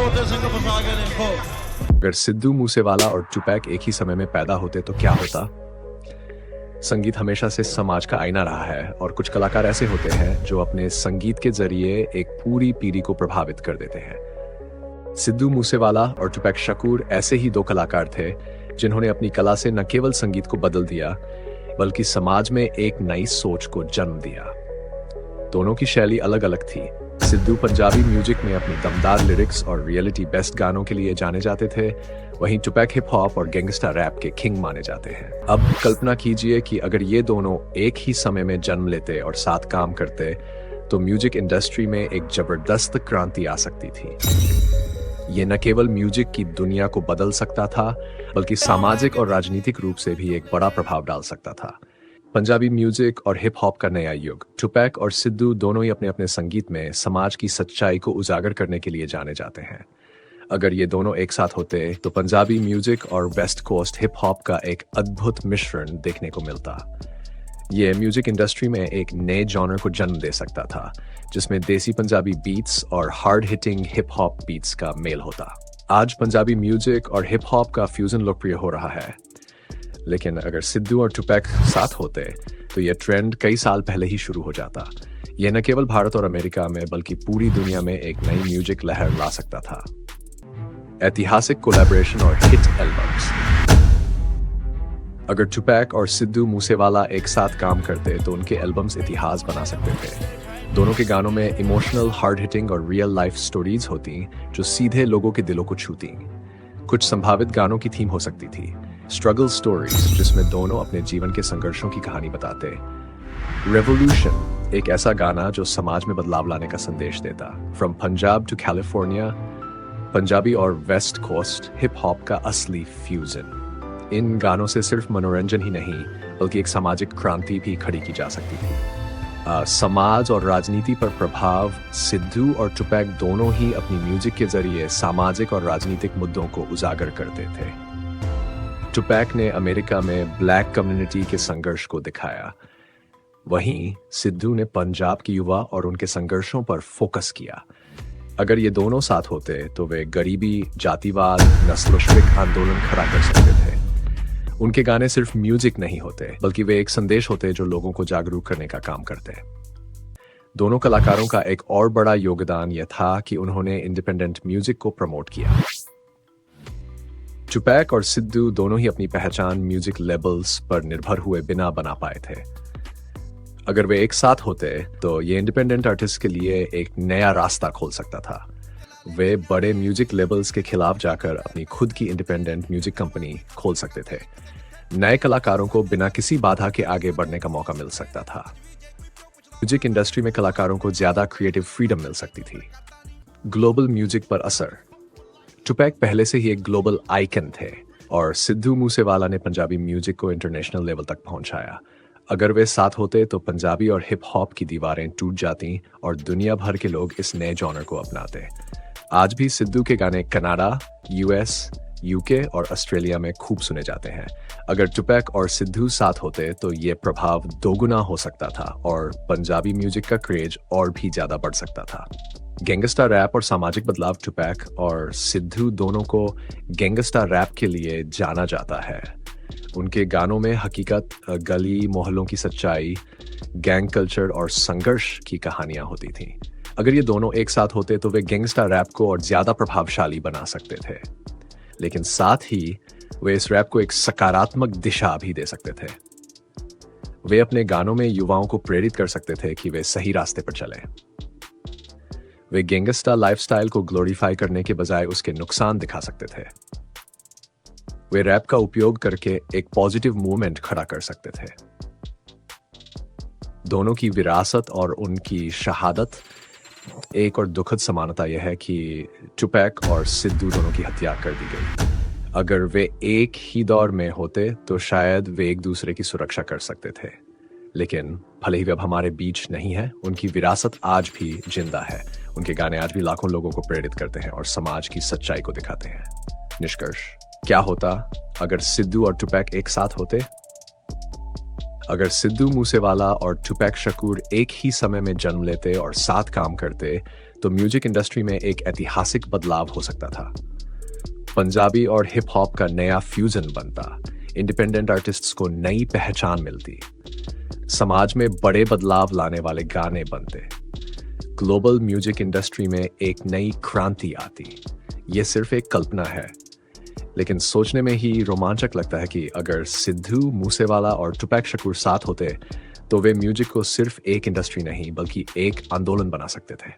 छोटे सिंह फंसा के देखो। अगर सिद्धू मूसेवाला और टुपैक एक ही समय में पैदा होते तो क्या होता? संगीत हमेशा से समाज का आईना रहा है और कुछ कलाकार ऐसे होते हैं जो अपने संगीत के जरिए एक पूरी पीढ़ी को प्रभावित कर देते हैं। सिद्धू मूसेवाला और टुपैक शकूर ऐसे ही दो कलाकार थे जिन्होंने अपनी कला से न केवल संगीत को बदल दिया बल्कि समाज में एक नई सोच को जन्म दिया। दोनों की शैली अलग अलग थी। सिद्धू पंजाबी म्यूजिक में अपनी दमदार लिरिक्स और रियलिटी बेस्ड गानों के लिए जाने जाते थे, वहीं टुपैक हिप हॉप और गैंगस्टर रैप के किंग माने जाते हैं। अब कल्पना कीजिए कि अगर ये दोनों एक ही समय में जन्म लेते और साथ काम करते तो म्यूजिक इंडस्ट्री में एक जबरदस्त क्रांति आ सकती थी। ये न केवल म्यूजिक की दुनिया को बदल सकता था बल्कि सामाजिक और राजनीतिक रूप से भी एक बड़ा प्रभाव डाल सकता था। पंजाबी म्यूजिक और हिप हॉप का नया युग। टुपैक और सिद्धू दोनों ही अपने अपने संगीत में समाज की सच्चाई को उजागर करने के लिए जाने जाते हैं। अगर ये दोनों एक साथ होते तो पंजाबी म्यूजिक और वेस्ट कोस्ट हिप हॉप का एक अद्भुत मिश्रण देखने को मिलता। ये म्यूजिक इंडस्ट्री में एक नए जॉनर को जन्म दे सकता था जिसमें देसी पंजाबी बीट्स और hard hitting hip hop beats का मेल होता। आज पंजाबी म्यूजिक और हिप हॉप का फ्यूजन लोकप्रिय हो रहा है, लेकिन अगर सिद्धू और टुपैक साथ होते तो यह ट्रेंड कई साल पहले ही शुरू हो जाता। यह न केवल भारत और अमेरिका में बल्कि पूरी दुनिया में एक नई म्यूजिक लहर ला सकता था। ऐतिहासिक कोलैबोरेशन और हिट एल्बम्स। अगर टुपैक और सिद्धू मूसेवाला एक साथ काम करते तो उनके एल्बम्स इतिहास बना सकते थे। दोनों के गानों में इमोशनल, हार्ड हिटिंग और रियल लाइफ स्टोरीज होती जो सीधे लोगों के दिलों को छूती। कुछ संभावित गानों की थीम हो सकती थी स्ट्रगल स्टोरीज, जिसमें दोनों अपने जीवन के संघर्षों की कहानी बताते। रेवोल्यूशन, एक ऐसा गाना जो समाज में बदलाव लाने का संदेश देता। From Punjab to California, Punjabi और वेस्ट कोस्ट हिप हॉप का असली फ्यूजन। इन गानों से सिर्फ मनोरंजन ही नहीं बल्कि एक सामाजिक क्रांति भी खड़ी की जा सकती थी। समाज और राजनीति पर प्रभाव। सिद्धू और टुपैक दोनों ही अपनी म्यूजिक के जरिए सामाजिक और राजनीतिक मुद्दों को उजागर करते थे। टुपैक ने अमेरिका में ब्लैक कम्युनिटी के संघर्ष को दिखाया, वहीं सिद्धू ने पंजाब की युवा और उनके संघर्षों पर फोकस किया। अगर ये दोनों साथ होते तो वे गरीबी, जातिवाद, नस्लवाद आंदोलन खड़ा कर सकते थे। उनके गाने सिर्फ म्यूजिक नहीं होते बल्कि वे एक संदेश होते जो लोगों को जागरूक करने का काम करते। दोनों कलाकारों का एक और बड़ा योगदान यह था कि उन्होंने इंडिपेंडेंट म्यूजिक को प्रमोट किया। टुपैक और सिद्धू दोनों ही अपनी पहचान म्यूजिक लेबल्स पर निर्भर हुए बिना बना पाए थे। अगर वे एक साथ होते तो ये इंडिपेंडेंट आर्टिस्ट के लिए एक नया रास्ता खोल सकता था। वे बड़े म्यूजिक लेबल्स के खिलाफ जाकर अपनी खुद की इंडिपेंडेंट म्यूजिक कंपनी खोल सकते थे। नए कलाकारों को बिना किसी बाधा के आगे बढ़ने का मौका मिल सकता था। म्यूजिक इंडस्ट्री में कलाकारों को ज्यादा क्रिएटिव फ्रीडम मिल सकती थी। ग्लोबल म्यूजिक पर असर। टुपैक पहले से ही एक ग्लोबल आइकन थे और सिद्धू मूसेवाला ने पंजाबी म्यूजिक को इंटरनेशनल लेवल तक पहुंचाया। अगर वे साथ होते तो पंजाबी और हिप हॉप की दीवारें टूट जाती और दुनिया भर के लोग इस नए जॉनर को अपनाते। आज भी सिद्धू के गाने कनाडा, यूएस, यूके और ऑस्ट्रेलिया में खूब सुने जाते हैं। अगर टुपैक और सिद्धू साथ होते तो ये प्रभाव दोगुना हो सकता था और पंजाबी म्यूजिक का क्रेज और भी ज्यादा बढ़ सकता था। गैंगस्टर रैप और सामाजिक बदलाव। टुपैक और सिद्धू दोनों को गैंगस्टर रैप के लिए जाना जाता है। उनके गानों में हकीकत, गली मोहल्लों की सच्चाई, गैंग कल्चर और संघर्ष की कहानियां होती थीं। अगर ये दोनों एक साथ होते तो वे गैंगस्टर रैप को और ज्यादा प्रभावशाली बना सकते थे, लेकिन साथ ही वे इस रैप को एक सकारात्मक दिशा भी दे सकते थे। वे अपने गानों में युवाओं को प्रेरित कर सकते थे कि वे सही रास्ते पर चले। वे गैंगस्टर लाइफस्टाइल को ग्लोरीफाई करने के बजाय उसके नुकसान दिखा सकते थे। वे रैप का उपयोग करके एक पॉजिटिव मूवमेंट खड़ा कर सकते थे। दोनों की विरासत और उनकी शहादत। एक और दुखद समानता यह है कि टुपैक और सिद्धू दोनों की हत्या कर दी गई। अगर वे एक ही दौर में होते तो शायद वे एक दूसरे की सुरक्षा कर सकते थे, लेकिन भले ही वे अब हमारे बीच नहीं है, उनकी विरासत आज भी जिंदा है। उनके गाने आज भी लाखों लोगों को प्रेरित करते हैं और समाज की सच्चाई को दिखाते हैं। निष्कर्ष, क्या होता अगर सिद्धू और टुपैक एक साथ होते? अगर सिद्धू मूसेवाला और टुपैक शकूर एक ही समय में जन्म लेते और साथ काम करते तो म्यूजिक इंडस्ट्री में एक ऐतिहासिक बदलाव हो सकता था। पंजाबी और हिप हॉप का नया फ्यूजन बनता, इंडिपेंडेंट आर्टिस्ट्स को नई पहचान मिलती, समाज में बड़े बदलाव लाने वाले गाने बनते, ग्लोबल म्यूजिक इंडस्ट्री में एक नई क्रांति आती। ये सिर्फ एक कल्पना है, लेकिन सोचने में ही रोमांचक लगता है कि अगर सिद्धू मूसेवाला और टुपैक शकूर साथ होते तो वे म्यूजिक को सिर्फ एक इंडस्ट्री नहीं बल्कि एक आंदोलन बना सकते थे।